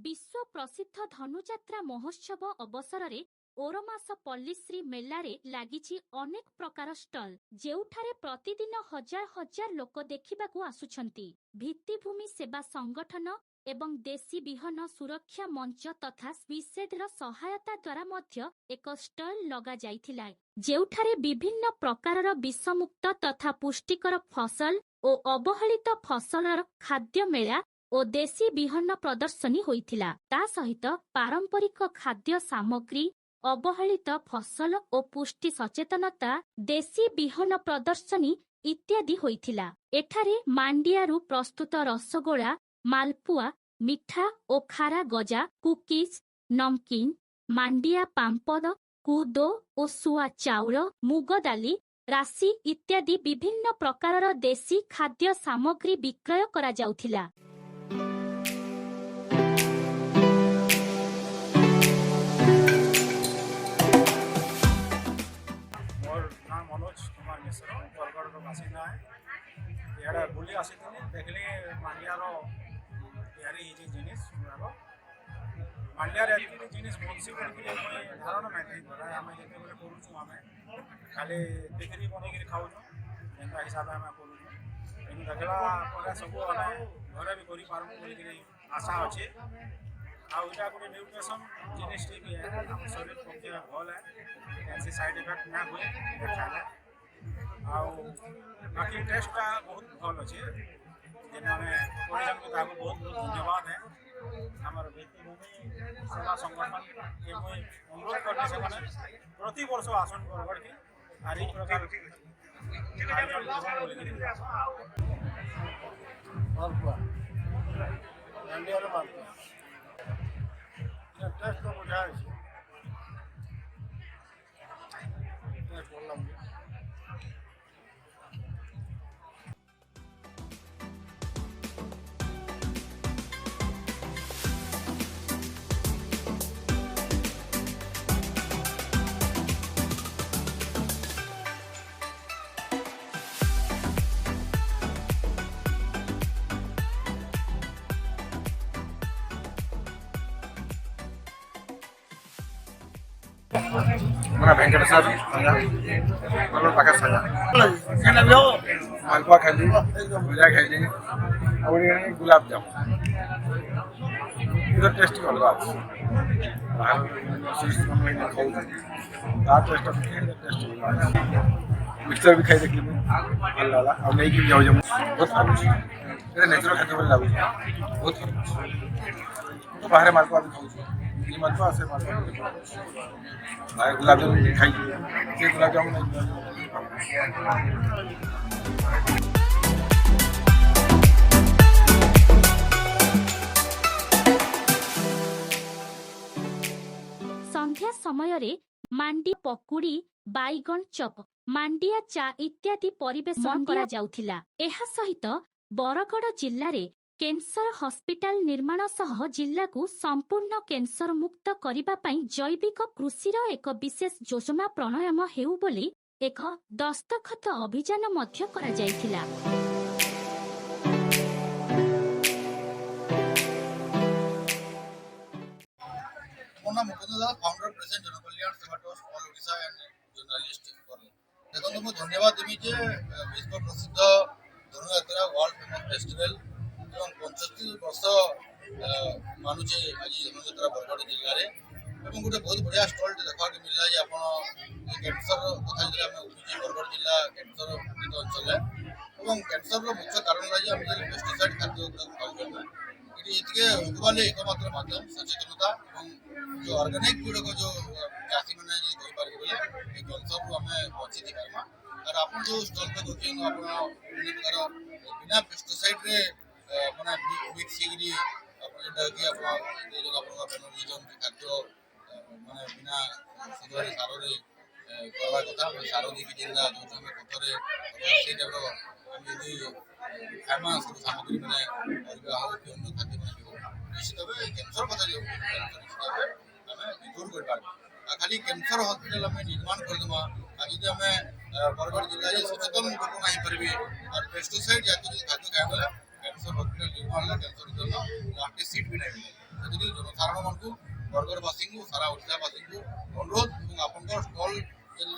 विश्व प्रसिद्ध धनुजात्रा महोत्सव अवसर में ओरमास पल्लीश्री मेलारे लागिछि अनेक प्रकार स्टल जेउठारे प्रतिदिन हजार हजार लोक देखिबाकू आसुछंती। भित्तिभूमि सेवा संगठन एवं देशी बिहन सुरक्षा मंच तथा स्विसेडर सहायता द्वारा मध्य एक स्टल लगा जाइथिला जेउठारे विभिन्न प्रकारर विषमुक्त तथा पुष्टिकर फसल और अवहेलित फसलर खाद्य मेला और देशी बिहन प्रदर्शनी होइथिला। ता सहित पारंपरिक खाद्य सामग्री अवहेलित फसल और पुष्टि सचेतनता देशी बिहन प्रदर्शनी इत्यादि होइथिला। एठारे मांडियारू प्रस्तुत रसगोला मालपुआ मिठा और खारा गजा कुकीज नमकीन मांडिया पाम्पड़ कूदो और सुआ चाउल मुग दाली राशि इत्यादि विभिन्न प्रकारर देशी खाद्य सामग्री विक्रय करा जाउथिला। मनोज कुमार मिश्र बरगढ़ बासिंदा है। यहाँ बुली आसी देखली मांडियार तैयारी जिनिस मांडियार जिनिस बंसी धारणा ना आम जो करूँ आम खाली देखी बनई खाऊ एंता हिसाब से आम करूँ देखला सब घरे भी कर आशा अच्छे आईटा गोटे न्यूट्रिशन जिनिस भी है आम शरीर पक्षे भल है कैसी साइड इफेक्ट ना हुए खाए बाकी टेस्टा बहुत भल अच्छे मैंने बहुत बहुत धन्यवाद है आमर भित्तिभूमि सेवा संगठन के मुझे अनुरोध करनी से प्रति वर्ष आसन बरगढ़ के आर प्रकार टेस्ट तो बढ़िया mana venkateswar mana pakai saya malpua खाली भुजा खाली और ये गुलाब जामुन इधर टेस्ट अलग আছে बाहर सिस्टम में खाऊ ता टेस्ट टेस्ट मिक्सचर भी खाई देखली मैं ଭଲ ହେଲା ଆଉ ନେଇକି ଯାଉ ଯାଉ ବହୁତ ଭଲ ଅଛି ଏଟା ନେଚୁରାଲ ଖାଦ୍ୟ ଭଲ ଲାଗୁଛି ବହୁତ ଭଲ ଅଛି ବାହାରେ ମାଲପୁଆ ବି ଖାଉଛୁ ये मालपुआ से मालपुआ भाई गुलाब जामुन खाइए ये गुलाब जामुन संध्या समय रे मांडी पकुड़ी बाइगन चप मांडिया चा इत्यादि परिवेशन करा जाउथिला। एहा सहित बरगढ़ जिल्ला रे कैंसर हॉस्पिटल निर्माण सह जिल्ला को संपूर्ण कैंसर मुक्त करिबा पई जैविक कृषिर एक विशेष योजना प्रणयन हेउ बोली एक दस्तखत अभियान मध्य करा जाइथिला। मोना मुकुंद दास फाउंडर प्रेसिडेंट जनकल्याण सेवा trust all Odisha and journalist देखो मैं धन्यवाद देमी जे विश्व प्रसिद्ध धनुयात्रा वर्ल्ड फेमस फेस्टिवल एवं 75 वर्ष मानुचे आज धनुयात्रा बरगढ़ जिले में गोटे बहुत बढ़िया स्टल देखा मिलला जे आपण कैंसर कथा जे हम उठी बरगढ़ जिला कैंसर पीड़ित अंचल है कैंसर मुख्य कारण है हम पेस्टिसाइड खाद्य खाऊ ये होने एकमात्र माध्यम सचेतनता जो ऑर्गेनिक गुड़क जो चाषी मैंने कैंसर रू आम बची पार्मा और आप जो स्टल पे देखिए आप बिना पेस्टिसाइड रे मैंने मिक्स खाद्य मैंने बिना सार करवा कथा सार देकी जिला जो कथरे से खामा सब सामग्री मैंने खाद्य निश्चित भाव कैंसर कथा दूर कर खाली कैंसर हॉस्पिटल आम निर्माण करदेमा आज आम बरगढ़ जिले में सचेतन लोक नहीं पारे और पेस्टिसाइड जातीय खाद्य खाए कैंसर हॉस्पिटल निर्माण कैंसर लास्ट सीट भी नहीं ସେଥିପାଇଁ ଜନସାଧାରଣ ମାନଙ୍କୁ ବରଗଡ଼ବାସୀଙ୍କୁ ସାରା ଓଡ଼ିଶାବାସୀଙ୍କୁ ଅନୁରୋଧ ଏବଂ ଆପଣଙ୍କର ଷ୍ଟଲ୍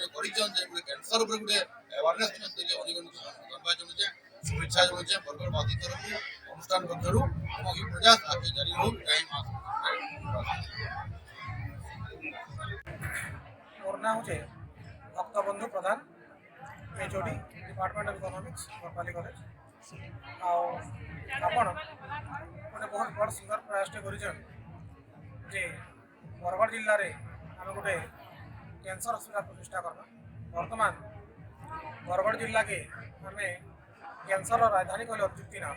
যে করিছন যে ক্যান্সার উপরে গোটে আওয়ারনেস দিলে অনেক ধন্যবাদ জনাওছে শুভেচ্ছা জনাওছে বরগড়বাসী তরফ অনুষ্ঠান পক্ষর এবং এই প্রয়াস আগে জারি হোক টাইম मोर ना हूँ Bhaktabandhu Pradhan HOD department of economics Barpali college आपण गोटे बहुत बड़ सुंदर प्रयासटे कर बरगढ़ जिले में आम गोटे कैंसर हस्पिटाल प्रतिष्ठा करना वर्तमान बरगढ़ जिला के आम कैंसर राजधानी कहले अत्युक्ति ना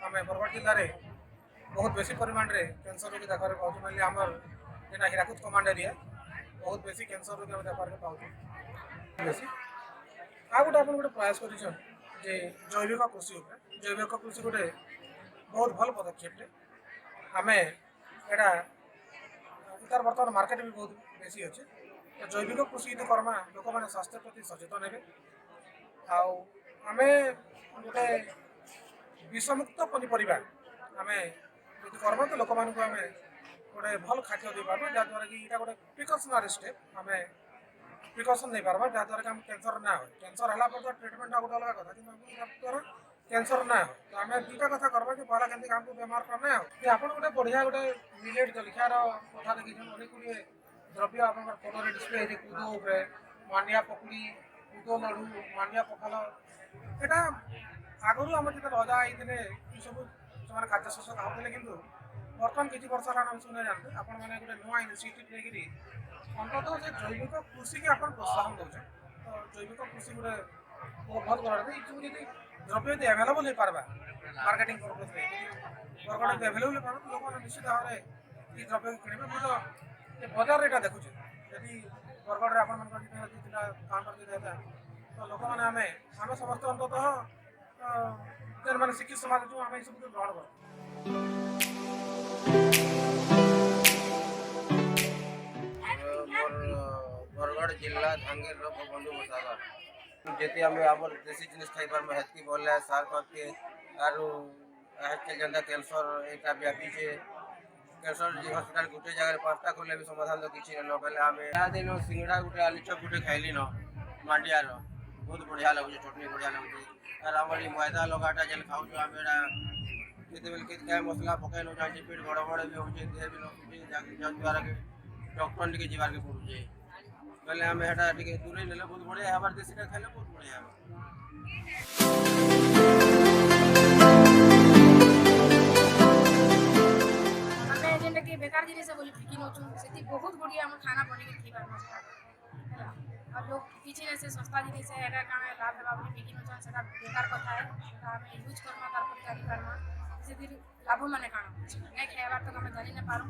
आम बरगढ़ जिले में बहुत बेसी परिमाण में कैंसर रोगी देखा पाँच मेनली आमर जेना हीराकुद कमांड एरिया बहुत बेसी कैंसर रोगी आम देखा पाऊँ बेसी आ गोटे आप गोटे प्रयास कर जैविक कृषि गोटे बहुत भल पदक्षेपटे आम यहाँ तार बर्तमान मार्केट भी बहुत बेसी अच्छे जैविक कृषि यदि करमा लोक मैंने स्वास्थ्य प्रति सचेतन हे आम गोटे विषमुक्त पनीपरिया आम यदि करमा तो लोक मानक आम गोटे भल खाद्य दे पार्मा जहाँद्वारा कि यहाँ गोटे प्रिकसनारी स्टेप आम प्रिकसन नहीं पार्मा जहाँद्वारा कि आम कैंसर ना हो कैंसर है तो ट्रिटमेंट गोटे अलग कथा कि द्वारा कैंसर ना हो तो आम दुटा कथा करवा कि पहला केमती आमको बेमार करना हो आप गोटे बढ़िया गोटे मिलेट जलखियार कथा देखी अनेक गुड़े द्रव्य आप फोटो डिस्प्ले है कूदो उपरे मांडिया पकुड़ी कूदो लड़ू मांडिया पखाल यहाँ आगु आम जो रजा होते सब से खाद्य शस्य खाते कि बर्तमान किसी वर्ष है आम सब जानते आपण मैंने गोटे नुआ इनिशिएटिव लेकिन अंततः से जैविक कृषि की आप प्रोत्साहन दौचे तो जैविक कृषि गोटे बहुत भल कर जी द्रव्य यदि एभेलेबल हो पार्बा मार्केटिंग पर्पज बरगढ़ यदि एभेलेबल हो पार्बा तो लोक निश्चित भाव में ये द्रव्य किणवे मुझे बजार यहाँ देखुचे यदि बरगढ़ आप काउंटर देता तो लोक मैंने आम समस्त अंततः मैंने शिक्षित समाज जो आम सब ग्रहण कर बरगढ़ जिला धांगेर बंधु मसाला जेती आम आम देसी जिनिस खाई पार्मा हेतकी बोले सार करके आरु हेतके जेंता कैंसर एटा व्यापीचे कैंसर हस्पिटाल गोटे जगह 5टा खोले भी समाधान तो किसी न पहले आम दिन सिंगड़ा गोटे आलू चप गोटे खाइली न मांडियार बहुत बढ़िया लगुचे चटनी बढ़िया लगुचे आर आम मैदा लगाटा जेन खाऊ आम क्या मसला पकई न जाए पेट गड़बड़ भी हो देह भी नसुचे द्वारा कि डॉक्टर टे जीवार के पड़ुचे पहले आम एटा दूरे ने बहुत बढ़िया है देशीटा खाइले बहुत बढ़िया है बेकार जिनिस बोली फिकी नौचु से बहुत बढ़िया हम खाना बने के खाइबार और लोग किसी ने से सस्ता जिनिस है एटा काना लाभ देबा बोली फिकी नौचु सेटा बेकार कथा है हम यूज करना तार पर जानि पारमा से फिर लाभ माने काना नहीं खाइबार तो हम जानि न पारो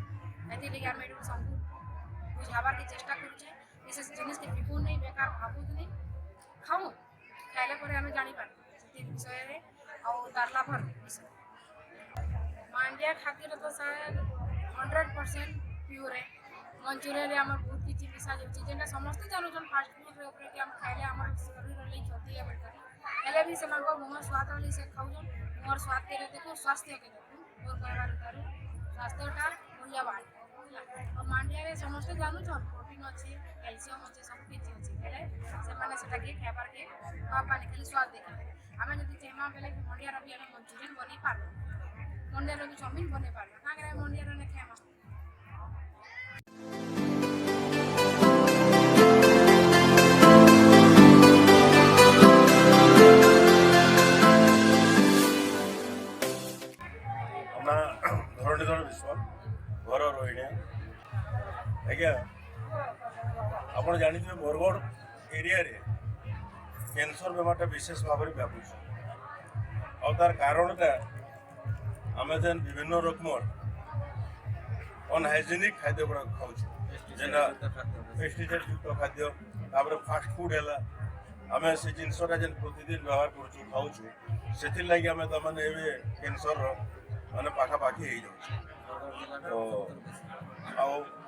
एति लेके हम एटु सब बुझाबार की चेष्टा करूचे विशेष जिनिस के फिकू नहीं बेकार भाबू नहीं खाऊ खाइले पर हम जानि पार से विषय रे और तार लाभ विषय मांडिया खातिर तो शायद 100% प्योर है मंचूरियन आम बहुत किसी मिसा जाऊँगी समस्ते जानून फास्ट फुड कि खाइले आम शरीर क्षति है बोलकर भी से मुँह स्वाद वाली से खाऊन मोर स्वाद के देखो स्वास्थ्य के देखो मोर कहबार स्वास्थ्यटा बढ़िया बात और मांडिया समस्ते जानून प्रोटीन अच्छे कैल्शियम अच्छे सब किसी अच्छे से खाइबार के पानी खाली स्वाद देखा आम जब चाहमा बेले मंडिया भी आम मंचूरियन बन पार मंडिया भी चाउमिन बन पार क्या मंडिया खाइमा धरणीधर विश्वास घर रोहिणी आज्ञा आप जानते बरगढ़ एरिया रे कैंसर बेमारटा विशेष भाव में व्यापुच आर कारणटा आम जेन विभिन्न रकम अनहाइजेनिक खाद्य गुड़ा खाऊ जेना पेस्टिसाइड युक्त खाद्य फास्ट फूड है आम से जिनसटा जेन प्रतिदिन व्यवहार कर खाऊ से लगे आम तमाने कैंसर माने पाखापाखि हो जाऊँ तो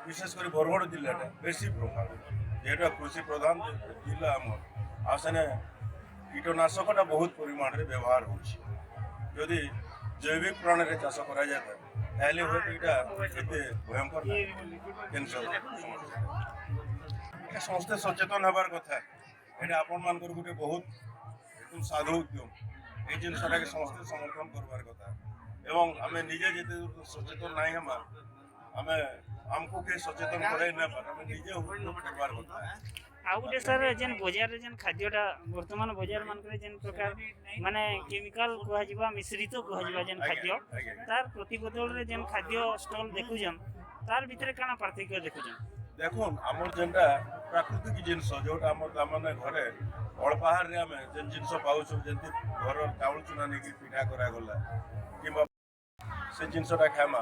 विशेषकर बरगढ़ जिलाटा बेसी प्रभाव जेटा कृषि प्रधान जिला आम आने कीटनाशकटा बहुत परिमाण में व्यवहार होदी जैविक प्रणाली चाष कर ତାହେଲେ ହୁଏତ ଏଇଟା ଏତେ ଭୟଙ୍କର ନାହିଁ କ୍ୟାନ୍ସର। ସମସ୍ତେ ସଚେତନ ହେବାର କଥା। ଏଇଟା ଆପଣମାନଙ୍କର ଗୋଟେ ବହୁତ ସାଧୁ ଉଦ୍ୟମ। এই ଜିନିଷଟାকে ସମସ୍ତେ ସମର୍ଥନ କରିବାର କଥା ଏବଂ ଆମେ ନିଜେ ଯେତେ ସଚେତନ ନାହିଁ ହେମା ଆମେ ଆମକୁ କେହି ସଚେତନ କରାଇ ନେବାର ଆମେ ନିଜେ କରିବାର କଥା। ଆଉ ଗୋଟେ ସାର୍ ଯେନ୍ ବଜାରରେ ଯେନ୍ ଖାଦ୍ୟଟା ବର୍ତ୍ତମାନ ବଜାର ମାନଙ୍କରେ ଯେନ୍ ପ୍ରକାର ମାନେ କେମିକାଲ କୁହାଯିବା ମିଶ୍ରିତ କୁହାଯିବା ଯେନ୍ ଖାଦ୍ୟ ତାର ପ୍ରତିବଦଳରେ ଯେନ୍ ଖାଦ୍ୟ ଷ୍ଟଲ୍ ଦେଖୁଛନ୍ ତାର ଭିତରେ କାଣା ପାର୍ଥକ୍ୟ ଦେଖୁଛନ୍? ଦେଖୁନ୍ ଆମର ଯେନ୍ଟା ପ୍ରାକୃତିକ ଜିନିଷ ଯୋଉଟା ଆମର ତାମାନେ ଘରେ ଅଳ୍ପାହାରରେ ଆମେ ଯେନ୍ ଜିନିଷ ପାଉଛୁ ଯେମିତି ଘର ଚାଉଳ ଚୁନା ନେଇକି ପିଠା କରାଗଲା କିମ୍ବା ସେ ଜିନିଷଟା ଖାଇମା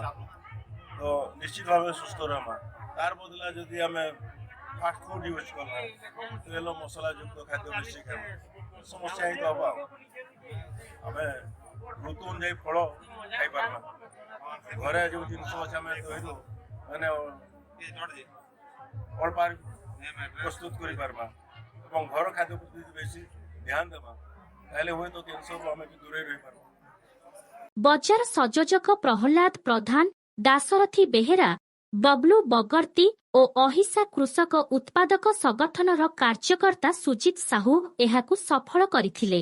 ତ ନିଶ୍ଚିତ ଭାବେ ସୁସ୍ଥ ରହିମା। ତାର ବଦଲା ଯଦି ଆମେ ଫାଷ୍ଟ ଫୁଡ୍ ୟୁଜ୍ କଲା ତେଲ ମସଲା ଯୁକ୍ତ ଖାଦ୍ୟ ବେଶୀ ଖାଇମା ସମସ୍ୟା ହିଁ ତ ହବ। ଆମେ ଋତୁ ଅନୁଯାୟୀ ଫଳ ଖାଇପାରମା। ଘରେ ଯୋଉ ଜିନିଷ ଅଛି ଆମେ କହିଲୁ ମାନେ ଅଳ୍ପ ପ୍ରସ୍ତୁତ କରିପାରମା ଏବଂ ଘର ଖାଦ୍ୟ ପ୍ରତି ବେଶୀ ଧ୍ୟାନ ଦେବା ତାହେଲେ ହୁଏତ କ୍ୟାନ୍ସରରୁ ଆମେ ଦୂରେଇ ରହିପାରିବା। ବଜାର ସଂଯୋଜକ ପ୍ରହଲ୍ଲାଦ ପ୍ରଧାନ, ଦାଶରଥୀ ବେହେରା, ବବଲୁ ବଗର୍ତ୍ତି ଓ ଅହିସା କୃଷକ ଉତ୍ପାଦକ ସଂଗଠନର କାର୍ଯ୍ୟକର୍ତ୍ତା ସୁଜିତ ସାହୁ ଏହାକୁ ସଫଳ କରିଥିଲେ।